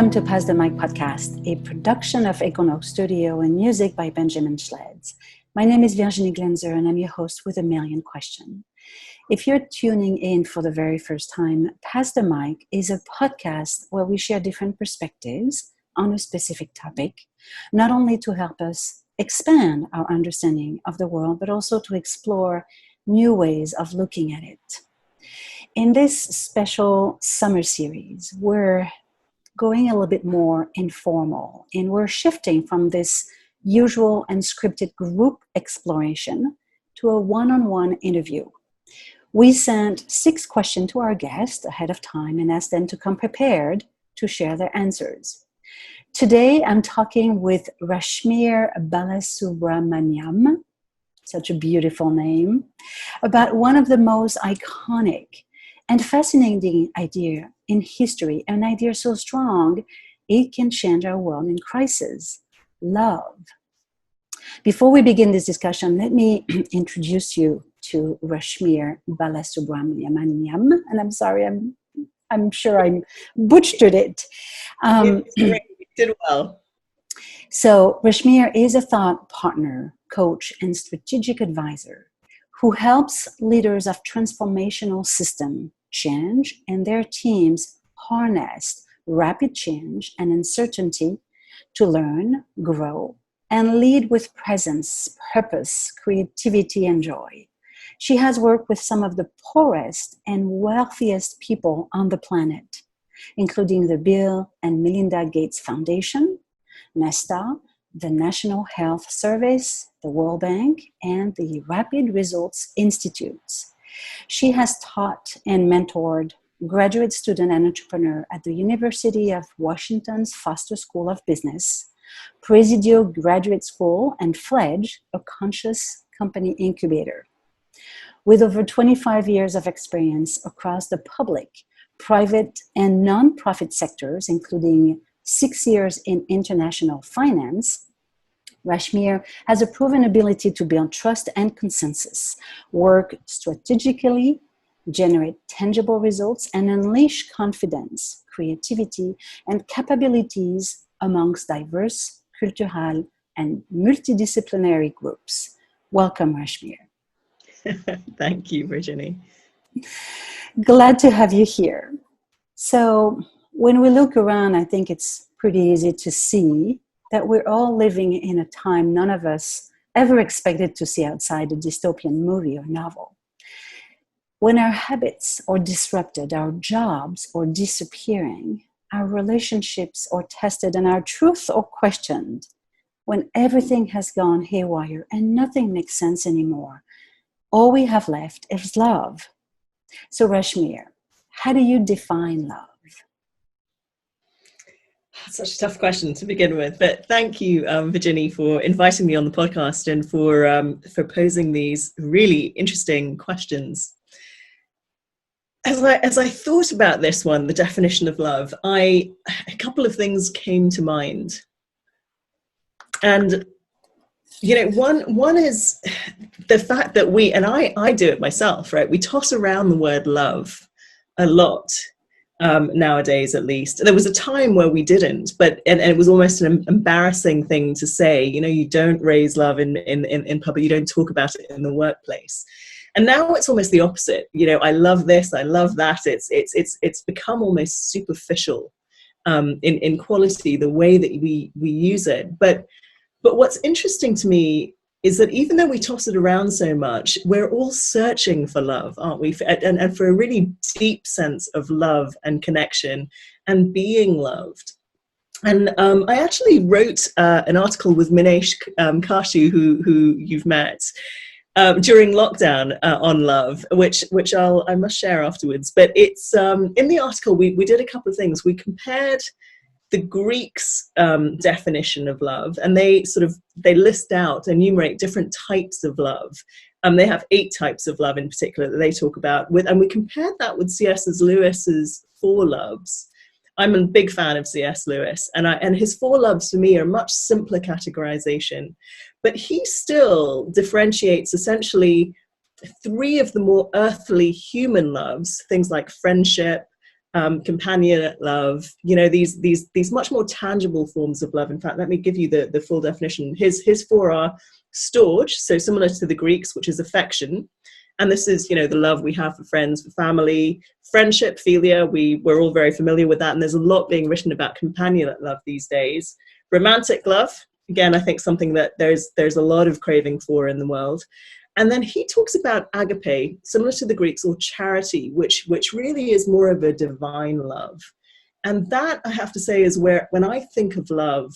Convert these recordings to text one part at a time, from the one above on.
Welcome to Pass the Mic podcast, a production of Equinox Studio and music by Benjamin Schleds. My name is Virginie Glenzer and I'm your host with a million questions. If you're tuning in for the very first time, Pass the Mic is a podcast where we share different perspectives on a specific topic, not only to help us expand our understanding of the world, but also to explore new ways of looking at it. In this special summer series, we're going a little bit more informal, and we're shifting from this usual and scripted group exploration to a one-on-one interview. We sent 6 questions to our guests ahead of time and asked them to come prepared to share their answers. Today, I'm talking with Rashmir Balasubramaniam, such a beautiful name, about one of the most iconic and fascinating idea in history, an idea so strong it can change our world in crisis: love. Before we begin this discussion, let me introduce you to Rashmir Balasubramaniam, and I'm sorry, I'm sure I butchered it. You did well. So Rashmir is a thought partner, coach, and strategic advisor who helps leaders of transformational system change and their teams harness rapid change and uncertainty to learn, grow, and lead with presence, purpose, creativity, and joy. She has worked with some of the poorest and wealthiest people on the planet, including the Bill and Melinda Gates Foundation, Nesta, the National Health Service, the World Bank, and the Rapid Results Institutes. She has taught and mentored graduate student and entrepreneur at the University of Washington's Foster School of Business, Presidio Graduate School, and Fledge, a conscious company incubator. With over 25 years of experience across the public, private, and nonprofit sectors, including 6 years in international finance, Rashmir has a proven ability to build trust and consensus, work strategically, generate tangible results, and unleash confidence, creativity, and capabilities amongst diverse, cultural, and multidisciplinary groups. Welcome, Rashmir. Thank you, Virginie. Glad to have you here. So when we look around, I think it's pretty easy to see that we're all living in a time none of us ever expected to see outside a dystopian movie or novel. When our habits are disrupted, our jobs are disappearing, our relationships are tested, and our truth are questioned, when everything has gone haywire and nothing makes sense anymore, all we have left is love. So Rashmir, how do you define love? Such a tough question to begin with, but thank you, Virginie, for inviting me on the podcast and for posing these really interesting questions. As I thought about this one, the definition of love, a couple of things came to mind, and one is the fact that I do it myself, right? We toss around the word love a lot. Nowadays, at least. There was a time where we didn't, but it was almost an embarrassing thing to say. You don't raise love in public. You don't talk about it in the workplace. And now it's almost the opposite. I love this. I love that. It's become almost superficial in quality, the way that we use it. But what's interesting to me is that even though we toss it around so much, we're all searching for love, aren't we? And for a really deep sense of love and connection and being loved. And I actually wrote an article with Minesh Kashu, who you've met, during lockdown on love, which I must share afterwards. But it's in the article, we did a couple of things. We compared the Greeks' definition of love, and they list out, enumerate different types of love. They have 8 types of love in particular that they talk about, and we compared that with C.S. Lewis's 4 loves. I'm a big fan of C.S. Lewis, and his 4 loves for me are a much simpler categorization, but he still differentiates essentially 3 of the more earthly human loves, things like friendship, companionate love, these much more tangible forms of love. In fact, let me give you the full definition. His four are storge, so similar to the Greeks, which is affection. And this is, the love we have for friends, for family, friendship, philia. We're all very familiar with that. And there's a lot being written about companionate love these days. Romantic love, again, I think something that there's a lot of craving for in the world. And then he talks about agape, similar to the Greeks, or charity, which really is more of a divine love. And that, I have to say, is where, when I think of love,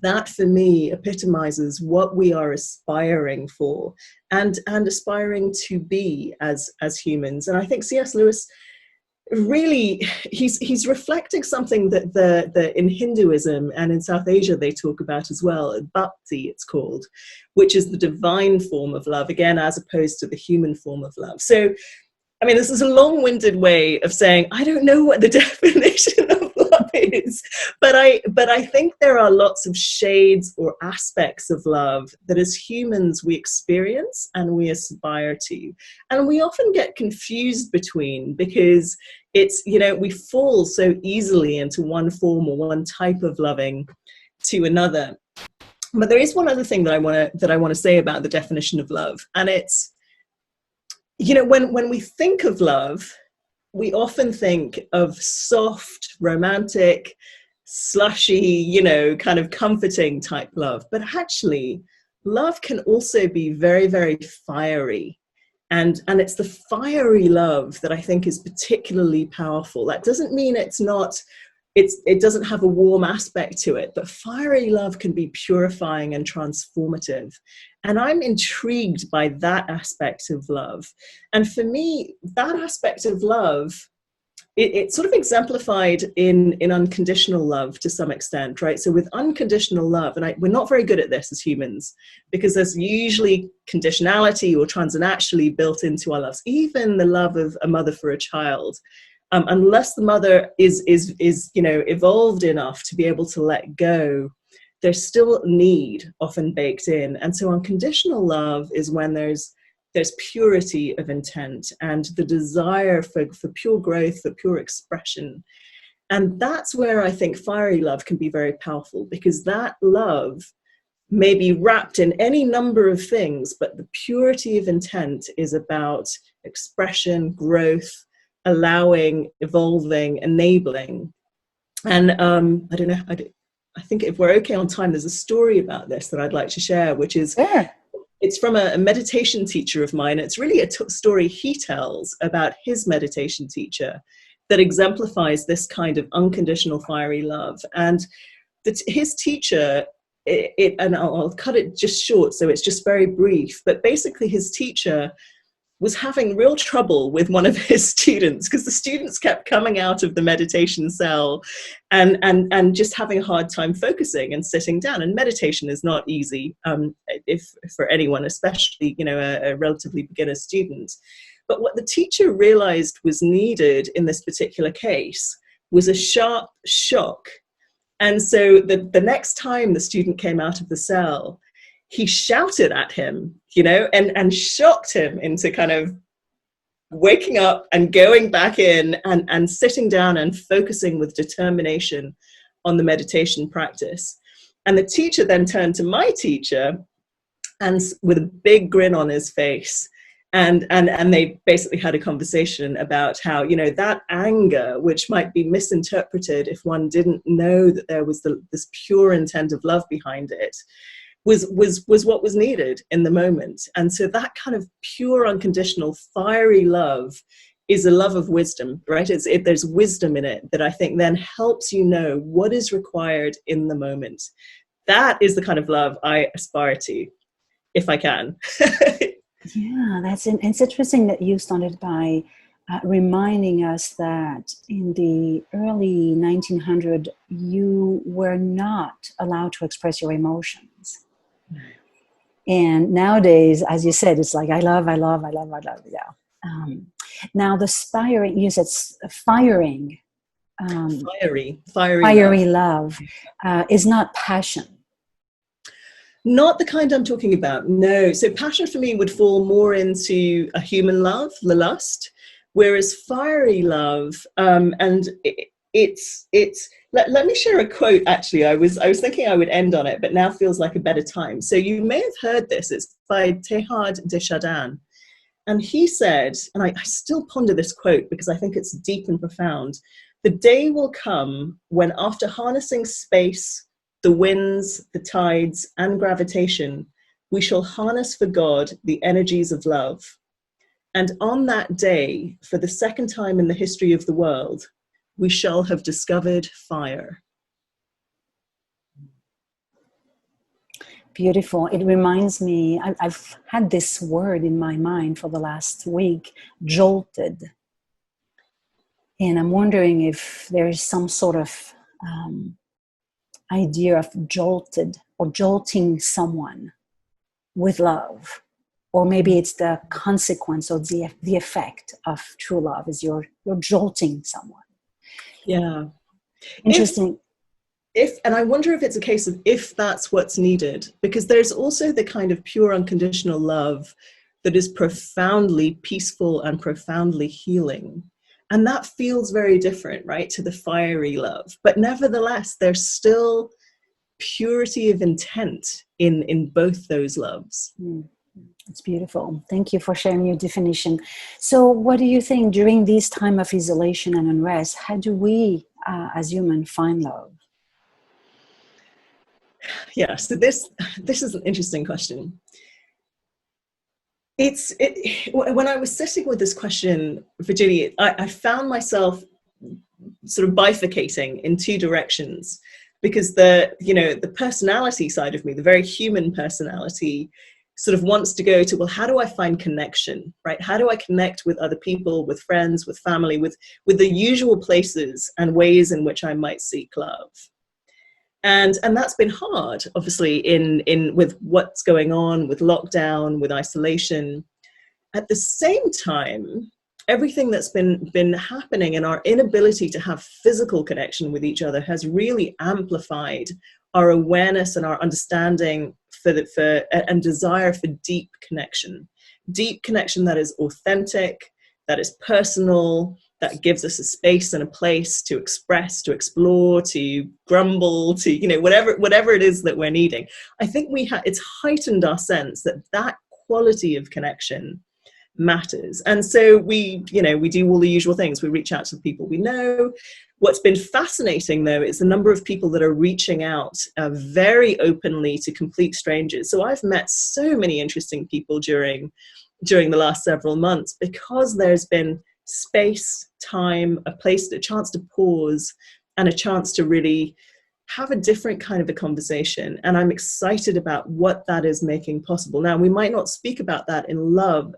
that for me epitomizes what we are aspiring for and aspiring to be as humans. And I think C.S. Lewis really, he's reflecting something that the in Hinduism and in South Asia they talk about as well, bhakti it's called, which is the divine form of love, again, as opposed to the human form of love. So, I mean, this is a long-winded way of saying, I don't know what the definition of love is, but I think there are lots of shades or aspects of love that as humans we experience and we aspire to. And we often get confused between, because it's, we fall so easily into one form or one type of loving to another. But there is one other thing that I want to say about the definition of love, and it's, when we think of love, we often think of soft, romantic, slushy, kind of comforting type love. But actually, love can also be very, very fiery. And it's the fiery love that I think is particularly powerful. That doesn't mean it doesn't have a warm aspect to it, but fiery love can be purifying and transformative. And I'm intrigued by that aspect of love. And for me, that aspect of love, it's sort of exemplified in unconditional love to some extent, right? So with unconditional love, and we're not very good at this as humans, because there's usually conditionality or transactionally built into our loves, even the love of a mother for a child. Unless the mother is evolved enough to be able to let go, there's still need often baked in. And so unconditional love is when there's purity of intent and the desire for pure growth, for pure expression. And that's where I think fiery love can be very powerful, because that love may be wrapped in any number of things, but the purity of intent is about expression, growth, allowing, evolving, enabling. And I don't know, I think if we're okay on time, there's a story about this that I'd like to share, which is, it's from a meditation teacher of mine. It's really a story he tells about his meditation teacher that exemplifies this kind of unconditional fiery love. And his teacher, and I'll cut it just short, so it's just very brief, but basically his teacher was having real trouble with one of his students, because the students kept coming out of the meditation cell and just having a hard time focusing and sitting down. And meditation is not easy if for anyone, especially a relatively beginner student. But what the teacher realized was needed in this particular case was a sharp shock. And so the next time the student came out of the cell, he shouted at him, and shocked him into kind of waking up and going back in and sitting down and focusing with determination on the meditation practice. And the teacher then turned to my teacher and with a big grin on his face. And they basically had a conversation about how, that anger, which might be misinterpreted if one didn't know that there was this pure intent of love behind it, was what was needed in the moment. And so that kind of pure, unconditional, fiery love is a love of wisdom, right? There's wisdom in it that I think then helps you know what is required in the moment. That is the kind of love I aspire to, if I can. Yeah, it's interesting that you started by reminding us that in the early 1900s, you were not allowed to express your emotions. And nowadays, as you said, it's like, I love. Yeah. Now the firing, you said firing. Fiery love is not passion. Not the kind I'm talking about, no. So passion for me would fall more into a human love, the lust, Whereas fiery love, let me share a quote. Actually, I was thinking I would end on it, but now feels like a better time. So you may have heard this. It's by Teilhard de Chardin, and he said, and I still ponder this quote because I think it's deep and profound. The day will come when, after harnessing space, the winds, the tides, and gravitation, we shall harness for God the energies of love. And on that day, for the second time in the history of the world, we shall have discovered fire. Beautiful. It reminds me, I've had this word in my mind for the last week, jolted. And I'm wondering if there is some sort of idea of jolted or jolting someone with love. Or maybe it's the consequence or the effect of true love is you're jolting someone. Yeah. Interesting. And I wonder if it's a case of if that's what's needed, because there's also the kind of pure unconditional love that is profoundly peaceful and profoundly healing. And that feels very different, right, to the fiery love. But nevertheless, there's still purity of intent in both those loves. It's beautiful. Thank you for sharing your definition. So what do you think during this time of isolation and unrest, how do we as humans find love? Yeah, so this is an interesting question. When I was sitting with this question, Virginia, I found myself sort of bifurcating in two directions, because the personality side of me, the very human personality, sort of wants to go to, well, how do I find connection, right? How do I connect with other people, with friends, with family, with the usual places and ways in which I might seek love? And that's been hard, obviously, in with what's going on with lockdown, with isolation. At the same time, everything that's been happening and our inability to have physical connection with each other has really amplified our awareness and our understanding and desire for deep connection that is authentic, that is personal, that gives us a space and a place to express, to explore, to grumble, to whatever it is that we're needing. I think it's heightened our sense that quality of connection matters. And so we do all the usual things. We reach out to the people we know. What's been fascinating, though, is the number of people that are reaching out very openly to complete strangers. So I've met so many interesting people during the last several months, because there's been space, time, a chance to pause, and a chance to really have a different kind of a conversation. And I'm excited about what that is making possible. Now, we might not speak about that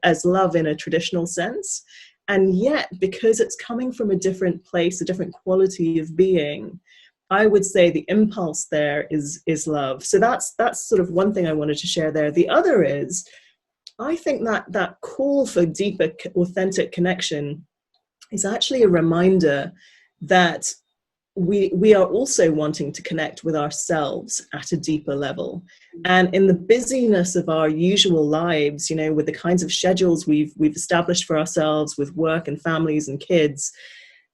as love in a traditional sense. And yet, because it's coming from a different place, a different quality of being, I would say the impulse there is love. So that's sort of one thing I wanted to share there. The other is, I think that call for deeper, authentic connection is actually a reminder that we are also wanting to connect with ourselves at a deeper level. And in the busyness of our usual lives, with the kinds of schedules we've established for ourselves with work and families and kids,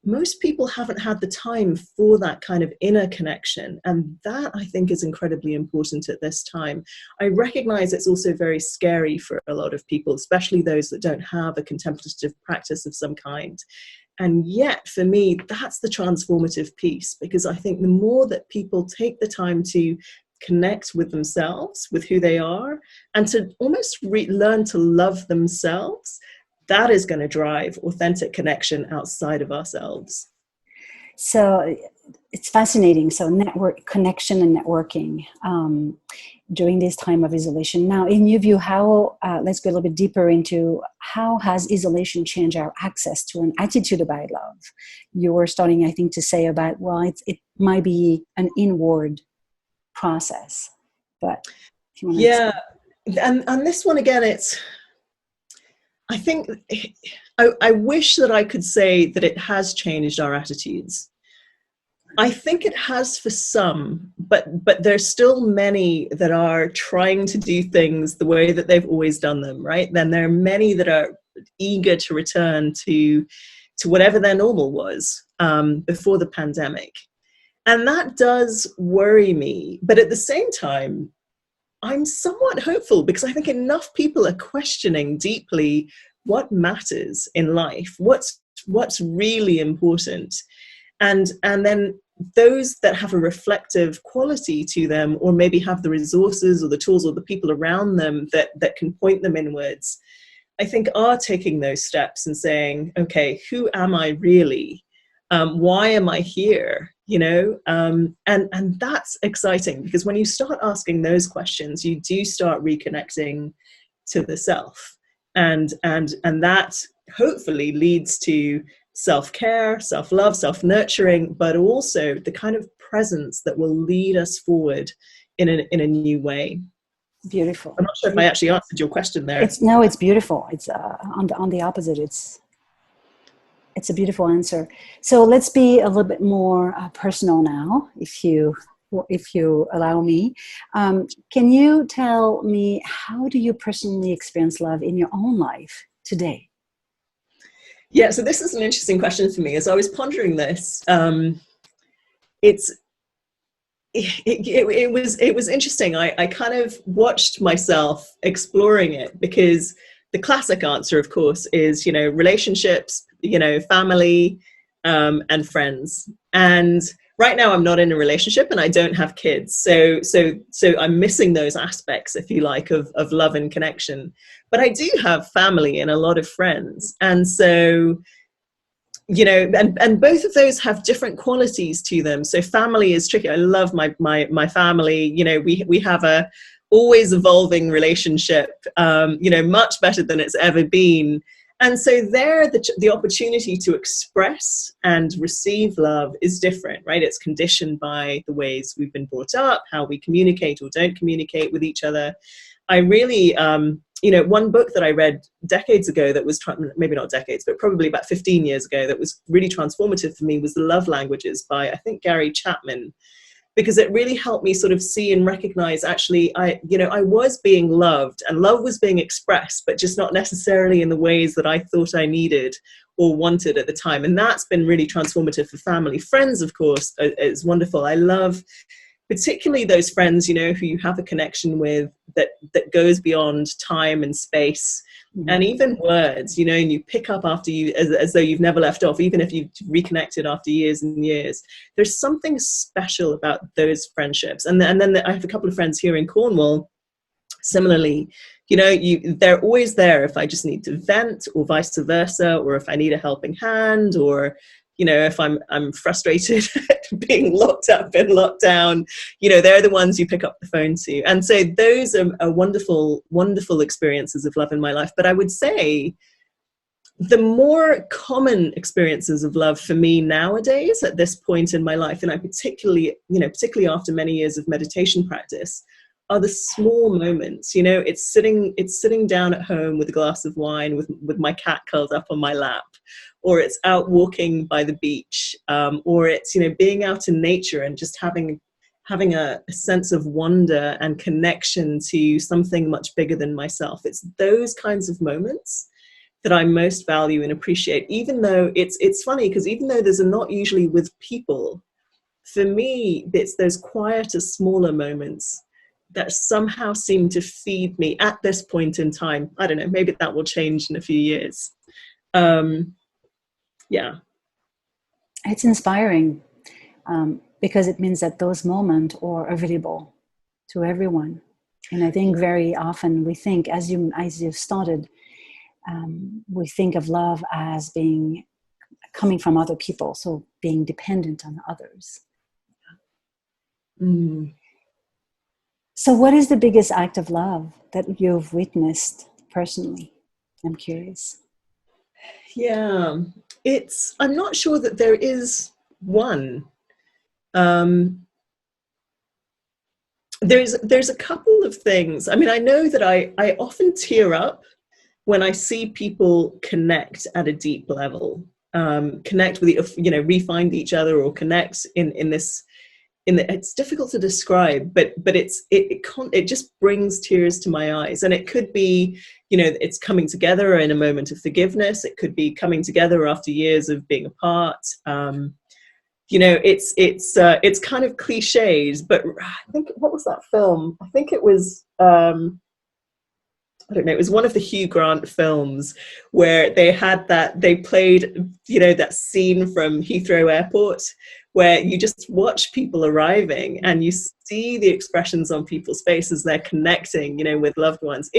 most people haven't had the time for that kind of inner connection. And that, I think, is incredibly important at this time. I recognize it's also very scary for a lot of people, especially those that don't have a contemplative practice of some kind. And yet, for me, that's the transformative piece, because I think the more that people take the time to connect with themselves, with who they are, and to almost learn to love themselves, that is going to drive authentic connection outside of ourselves. So it's fascinating. So connection and networking during this time of isolation. Now, in your view, how, let's go a little bit deeper into how has isolation changed our access to an attitude about love? You were starting, I think, to say about, well, it might be an inward process, but if you want to explain. And this one again, I think I wish that I could say that it has changed our attitudes. I think it has for some, but there's still many that are trying to do things the way that they've always done them, right? Then there are many that are eager to return to whatever their normal was before the pandemic. And that does worry me. But at the same time, I'm somewhat hopeful, because I think enough people are questioning deeply what matters in life, what's really important. And then those that have a reflective quality to them, or maybe have the resources or the tools or the people around them that can point them inwards, I think are taking those steps and saying, okay, who am I really? Why am I here? And that's exciting, because when you start asking those questions, you do start reconnecting to the self, and that hopefully leads to self-care, self-love, self-nurturing, but also the kind of presence that will lead us forward in a new way. Beautiful. I'm not sure if I actually answered your question there. It's beautiful. It's on the opposite. It's a beautiful answer. So let's be a little bit more personal now, if you allow me. Can you tell me, how do you personally experience love in your own life today? Yeah, so this is an interesting question for me. As I was pondering this, it was interesting. I kind of watched myself exploring it, because the classic answer, of course, is, relationships, family, and friends. And right now I'm not in a relationship and I don't have kids. So I'm missing those aspects, if you like, of love and connection. But I do have family and a lot of friends. And so, and both of those have different qualities to them. So family is tricky. I love my family. We have a always evolving relationship, much better than it's ever been. And so there, the opportunity to express and receive love is different, right? It's conditioned by the ways we've been brought up, how we communicate or don't communicate with each other. I really, one book that I read decades ago that was, maybe not decades, but probably about 15 years ago, that was really transformative for me, was The Love Languages by, I think, Gary Chapman. Because it really helped me sort of see and recognize, actually, I was being loved, and love was being expressed, but just not necessarily in the ways that I thought I needed or wanted at the time. And that's been really transformative for family. Friends, of course, is wonderful. I love particularly those friends, who you have a connection with that goes beyond time and space. Mm-hmm. And even words, and you pick up after you, as though you've never left off, even if you've reconnected after years and years. There's something special about those friendships. And then I have a couple of friends here in Cornwall, similarly, they're always there if I just need to vent, or vice versa, or if I need a helping hand, or if I'm frustrated being locked up and locked down, they're the ones you pick up the phone to. And so those are wonderful, wonderful experiences of love in my life. But I would say the more common experiences of love for me nowadays at this point in my life, and I particularly after many years of meditation practice, are the small moments. It's sitting down at home with a glass of wine with my cat curled up on my lap, or it's out walking by the beach, or it's being out in nature and just having a sense of wonder and connection to something much bigger than myself. It's those kinds of moments that I most value and appreciate, even though it's funny, because even though those are not usually with people, for me it's those quieter, smaller moments that somehow seem to feed me at this point in time. I don't know, maybe that will change in a few years. Yeah. It's inspiring, because it means that those moments are available to everyone. And I think very often we think, as you started, we think of love as being coming from other people, so being dependent on others. Mm. So what is the biggest act of love that you've witnessed personally? I'm curious. Yeah, I'm not sure that there is one. There's a couple of things. I mean, I know that I often tear up when I see people connect at a deep level, connect with, re-find each other, or connect in this it's difficult to describe, but it just brings tears to my eyes. And it could be, it's coming together in a moment of forgiveness. It could be coming together after years of being apart. It's kind of cliches, but I think, what was that film? I think it was, I don't know, it was one of the Hugh Grant films where they played, that scene from Heathrow Airport, where you just watch people arriving and you see the expressions on people's faces. They're connecting, with loved ones.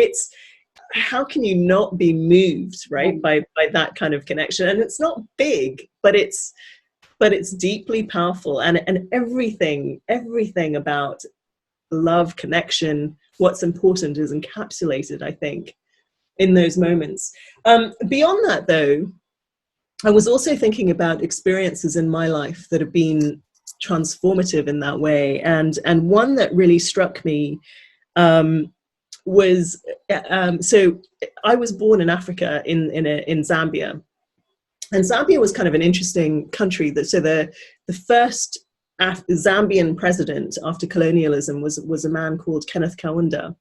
How can you not be moved, right, by that kind of connection? And it's not big, but it's deeply powerful. And everything about love, connection, what's important is encapsulated, I think, in those moments. Beyond that, though, I was also thinking about experiences in my life that have been transformative in that way. And one that really struck me was, so I was born in Africa, in Zambia. And Zambia was kind of an interesting country. So the first Zambian president after colonialism was a man called Kenneth Kaunda.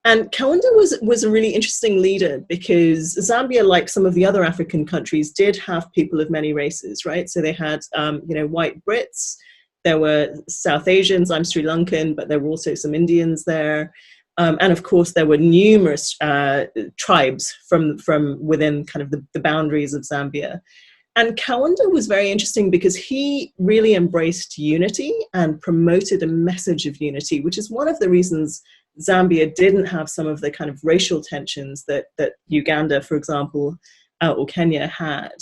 And Kaunda was a really interesting leader, because Zambia, like some of the other African countries, did have people of many races, right? So they had, white Brits, there were South Asians, I'm Sri Lankan, but there were also some Indians there. And of course, there were numerous tribes from within kind of the boundaries of Zambia. And Kaunda was very interesting because he really embraced unity and promoted a message of unity, which is one of the reasons Zambia didn't have some of the kind of racial tensions that Uganda, for example, or Kenya had.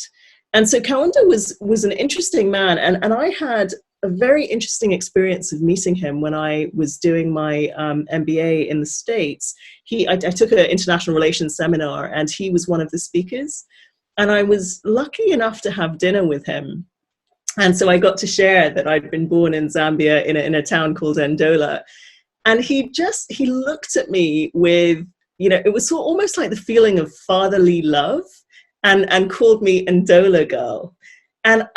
And so Kaunda was an interesting man. And I had a very interesting experience of meeting him when I was doing my MBA in the States. I took an international relations seminar, and he was one of the speakers. And I was lucky enough to have dinner with him. And so I got to share that I'd been born in Zambia in a town called Ndola. And he looked at me with, it was almost like the feeling of fatherly love, and called me Ndola girl. And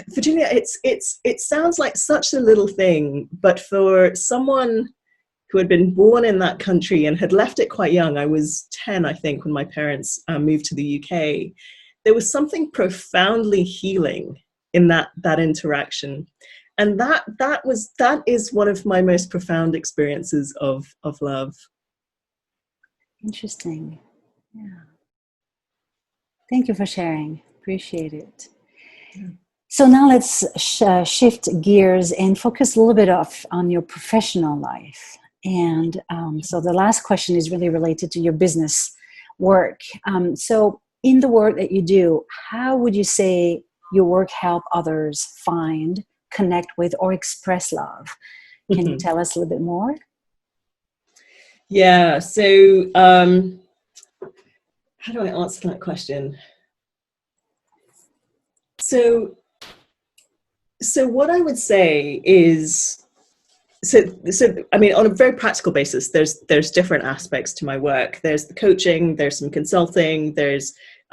Virginia, it sounds like such a little thing, but for someone who had been born in that country and had left it quite young, I was 10, I think, when my parents moved to the UK, there was something profoundly healing in that interaction. And that is one of my most profound experiences of love. Interesting. Yeah. Thank you for sharing. Appreciate it. Yeah. So now let's shift gears and focus a little bit on your professional life. And so the last question is really related to your business work. So in the work that you do, how would you say your work help others find, connect with, or express love? Can you tell us a little bit more? Yeah. So how do I answer that question? So what I would say is, I mean, on a very practical basis, there's different aspects to my work. There's the coaching, there's some consulting,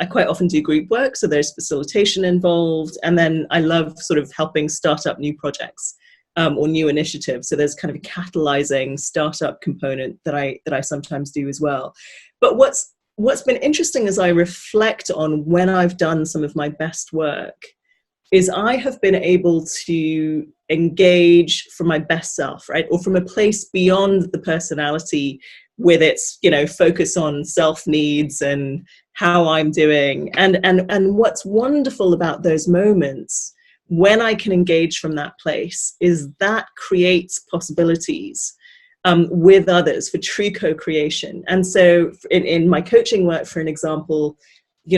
I quite often do group work, so there's facilitation involved, and then I love sort of helping start up new projects or new initiatives. So there's kind of a catalyzing startup component that I sometimes do as well. But what's been interesting as I reflect on when I've done some of my best work is I have been able to engage from my best self, right? Or from a place beyond the personality, with its, focus on self needs and how I'm doing. And what's wonderful about those moments when I can engage from that place is that creates possibilities with others for true co-creation. And so in my coaching work, for an example,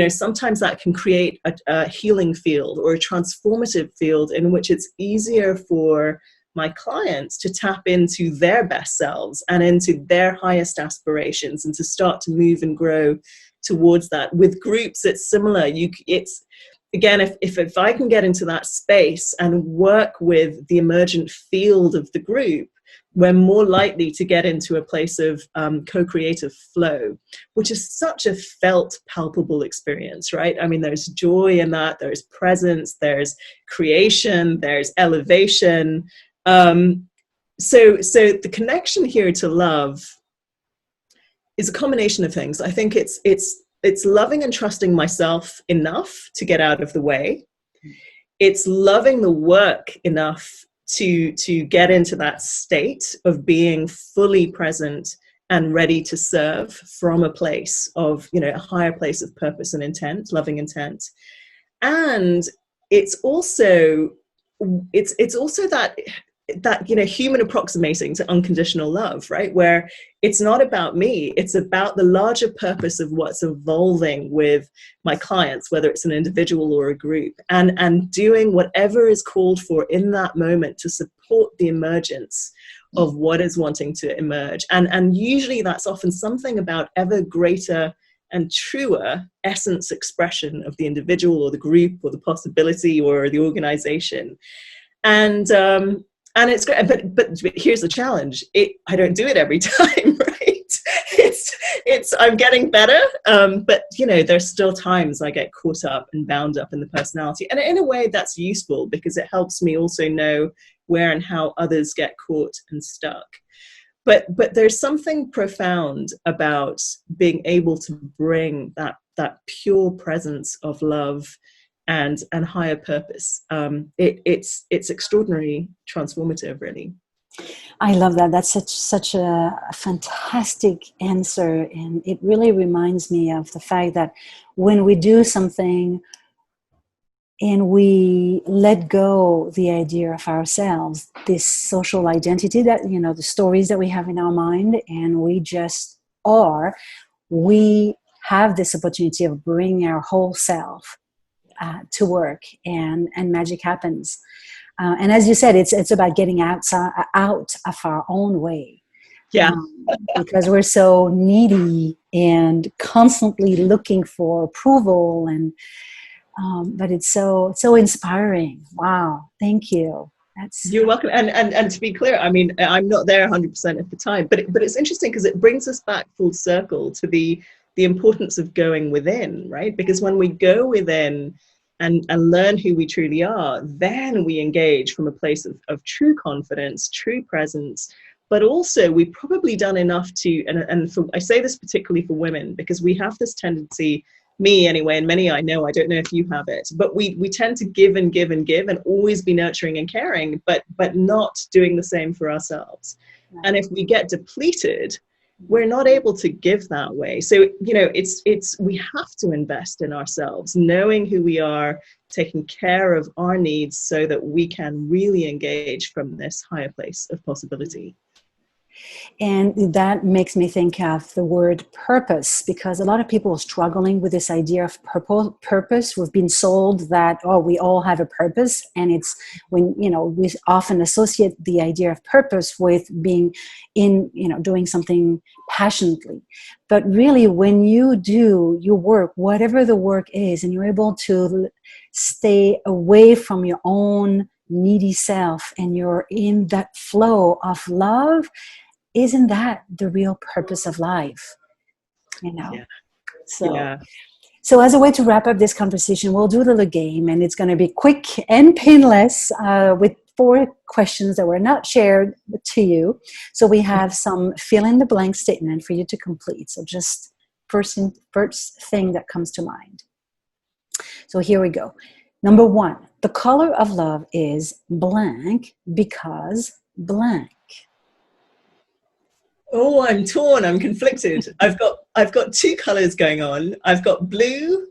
sometimes that can create a healing field or a transformative field in which it's easier for my clients to tap into their best selves and into their highest aspirations and to start to move and grow towards that. With groups, it's similar. Again, if I can get into that space and work with the emergent field of the group, we're more likely to get into a place of co-creative flow, which is such a felt, palpable experience, right? I mean, there's joy in that, there's presence, there's creation, there's elevation. So the connection here to love is a combination of things. I think it's loving and trusting myself enough to get out of the way. It's loving the work enough to get into that state of being fully present and ready to serve from a place of, a higher place of purpose and intent, loving intent. And it's also that human approximating to unconditional love, right, where it's not about me, it's about the larger purpose of what's evolving with my clients, whether it's an individual or a group, and doing whatever is called for in that moment to support the emergence of what is wanting to emerge. And usually that's often something about ever greater and truer essence expression of the individual or the group or the possibility or the organization. And it's great, but here's the challenge: I don't do it every time, right? I'm getting better, but there's still times I get caught up and bound up in the personality, and in a way that's useful because it helps me also know where and how others get caught and stuck. But there's something profound about being able to bring that pure presence of love and higher purpose. It's extraordinarily transformative, really. I love that. That's such a fantastic answer, and it really reminds me of the fact that when we do something and we let go the idea of ourselves, this social identity that, the stories that we have in our mind, and we just are, we have this opportunity of bringing our whole self to work, and magic happens. And as you said, it's about getting out of our own way. Yeah. Because we're so needy and constantly looking for approval, and but it's so inspiring. Wow, thank you. You're welcome. And to be clear, I mean, I'm not there 100% of the time, but it's interesting because it brings us back full circle to the importance of going within, right? Because when we go within and learn who we truly are, then we engage from a place of true confidence, true presence, but also we've probably done enough to, I say this particularly for women, because we have this tendency, me anyway, and many I know, I don't know if you have it, but we tend to give and give and give and always be nurturing and caring, but not doing the same for ourselves. Right. And if we get depleted, we're not able to give that way. So, we have to invest in ourselves, knowing who we are, taking care of our needs so that we can really engage from this higher place of possibility. And that makes me think of the word purpose, because a lot of people are struggling with this idea of purpose. We've been sold that, we all have a purpose. And it's when, we often associate the idea of purpose with being doing something passionately. But really, when you do your work, whatever the work is, and you're able to stay away from your own needy self and you're in that flow of love, isn't that the real purpose of life? Yeah. So as a way to wrap up this conversation, we'll do a little game, and it's going to be quick and painless with 4 questions that were not shared to you. So we have some fill in the blank statement for you to complete. So just first thing that comes to mind. So here we go. Number 1, the color of love is blank because blank. Oh, I'm torn. I'm conflicted. I've got 2 colors going on. I've got blue,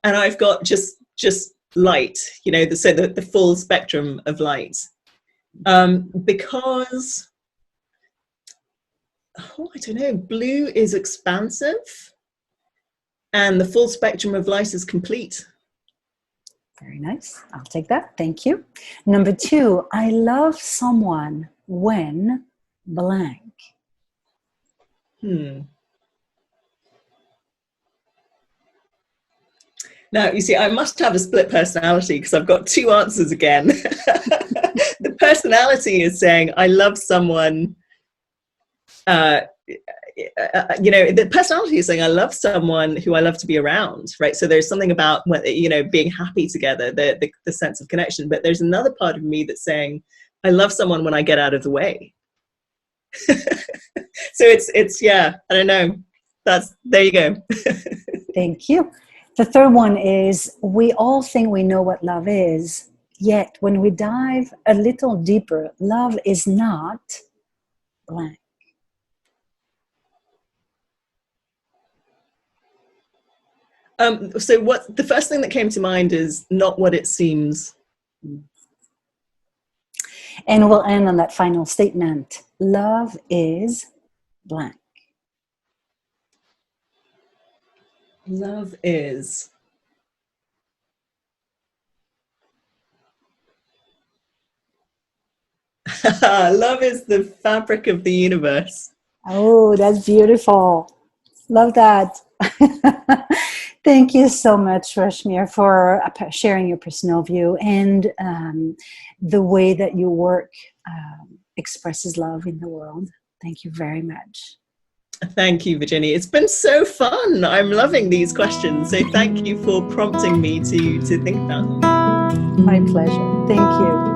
and I've got just light. The full spectrum of light. Because I don't know. Blue is expansive, and the full spectrum of light is complete. Very nice. I'll take that. Thank you. Number 2, I love someone when blank. Now, you see, I must have a split personality because I've got 2 answers again. The personality is saying, I love someone, the personality is saying, I love someone who I love to be around, right? So there's something about, being happy together, the sense of connection. But there's another part of me that's saying, I love someone when I get out of the way. So it's yeah, I don't know. There you go. Thank you. The third one is, we all think we know what love is, yet when we dive a little deeper, love is not blank. So what the first thing that came to mind is not what it seems. And we'll end on that final statement. Love is blank. Love is. Love is the fabric of the universe. Oh, that's beautiful. Love that. Thank you so much, Rashmir, for sharing your personal view and the way that your work expresses love in the world. Thank you very much. Thank you, Virginia. It's been so fun. I'm loving these questions. So thank you for prompting me to think about them. My pleasure. Thank you.